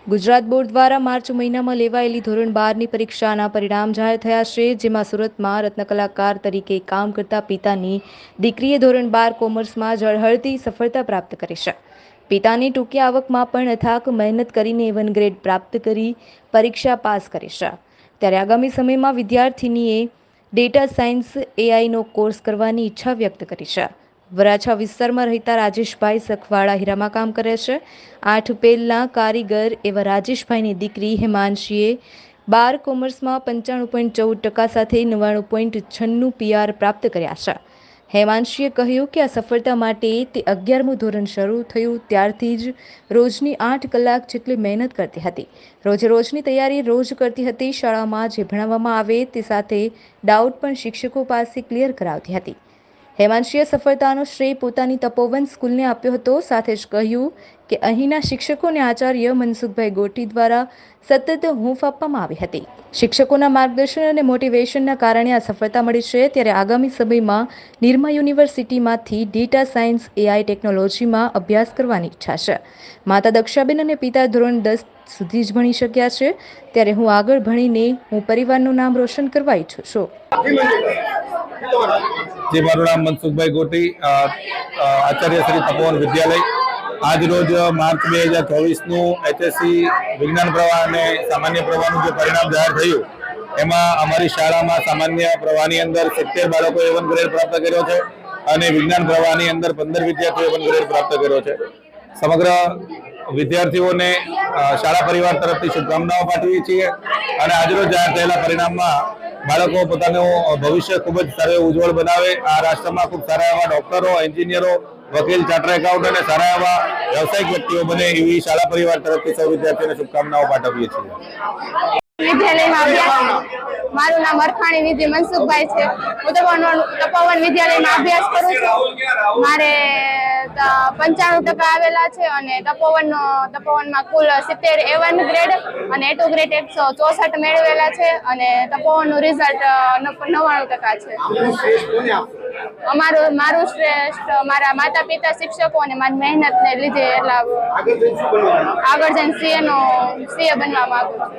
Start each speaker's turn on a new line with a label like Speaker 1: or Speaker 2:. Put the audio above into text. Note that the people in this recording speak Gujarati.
Speaker 1: ગુજરાત બોર્ડ દ્વારા માર્ચ મહિનામાં લેવાયેલી ધોરણ 12ની પરીક્ષાના પરિણામ જાહેર થયા છે, જેમાં સુરતમાં રત્નકલાકાર તરીકે કામ કરતા પિતાની દીકરીએ ધોરણ 12 કોમર્સમાં ઝળહળતી સફળતા પ્રાપ્ત કરી છે। પિતાની ટૂંકી આવકમાં પણ અથાક મહેનત કરીને A1 ગ્રેડ પ્રાપ્ત કરી પરીક્ષા પાસ કરી છે। ત્યારે આગામી સમયમાં વિદ્યાર્થીનીએ ડેટા સાયન્સ AIનો કોર્સ કરવાની ઈચ્છા વ્યક્ત કરી છે। વરાછા વિસ્તારમાં રહેતા રાજેશભાઈ સખવાડા હીરામાં કામ કરે છે। 8 પેલના કારીગર એવા રાજેશભાઈની દીકરી હેમાંશીએ 12 કોમર્સમાં 95.14% સાથે 99.96 PR પ્રાપ્ત કર્યા છે। હેમાંશીએ કહ્યું કે આ સફળતા માટે તે 11મું ધોરણ શરૂ થયું ત્યારથી જ રોજની 8 કલાક જેટલી મહેનત કરતી હતી। રોજની તૈયારી રોજ કરતી હતી। શાળામાં જે ભણાવવામાં આવે તે સાથે ડાઉટ પણ શિક્ષકો પાસે ક્લિયર કરાવતી હતી। હેમાંશીએ સફળતાનો શ્રેય પોતાની તપોવન સ્કૂલને આપ્યો હતો। સાથે જ કહ્યું કે અહીંના શિક્ષકોને આચાર્ય મનસુખભાઈ ગોટી દ્વારા સતત હૂંફ આપવામાં આવી હતી। શિક્ષકોના માર્ગદર્શન અને મોટિવેશનના કારણે આ સફળતા મળી છે। ત્યારે આગામી સમયમાં નિરમા યુનિવર્સિટીમાંથી ડેટા સાયન્સ AI ટેકનોલોજીમાં અભ્યાસ કરવાની ઈચ્છા છે। માતા દક્ષાબેન અને પિતા ધોરણ 10 સુધી જ ભણી શક્યા છે। ત્યારે હું આગળ ભણીને હું પરિવારનું નામ રોશન કરવા ઈચ્છું છું।
Speaker 2: जी, मारू नाम मनसुखभाई गोटी, आचार्य श्री तपोवन विद्यालय। आज रोज मार्च 2024 HSC विज्ञान प्रवाह ने सामान्य प्रवाह जो परिणाम जाहिर थयुं एमां अमारी शाळामां सामान्य प्रवाहनी अंदर 70 बाळकोए A1 ग्रेड प्राप्त कर्यो छे अने विज्ञान प्रवाहनी अंदर 15 विद्यार्थीओए A1 ग्रेड प्राप्त कर्यो छे। समग्र विद्यार्थीओने शाळा परिवार तरफथी शुभकामनाओं पाठवीए छीए अने આજરોજ જાહેર થયેલા પરિણામમાં બાળકો પોતાનું ભવિષ્ય ખૂબ જ સારું ઉજ્જવળ બનાવે, આ રાષ્ટ્રમાં ખૂબ સારા એવા ડોક્ટરો, એન્જિનિયરો, વકીલ, ચાર્ટર્ડ એકાઉન્ટન્ટ અને સારા એવા વ્યવસાયિક વ્યક્તિઓ બને એવી શાળા પરિવાર તરફથી સૌ વિદ્યાર્થીઓને શુભકામનાઓ પાઠવીએ છીએ।
Speaker 3: વિદ્યાલયમાં અભ્યાસ મારું નામ અરખાણી વિધિ મનસુખભાઈ છે। હું તપોવન વિદ્યાલયમાં અભ્યાસ કરું છું। મારે 95% આવેલા છે અને તપોવનમાં કુલ 70 A1 ગ્રેડ અને A2 ગ્રેડ 164 મેળવેલા છે અને તપોવનનું રિઝલ્ટ 99% છે। મારું શ્રેષ્ઠ મારા માતા પિતા શિક્ષકો અને મારી મહેનતને લીધે એટલે આગળ જઈને CA બનવા માંગુ છું।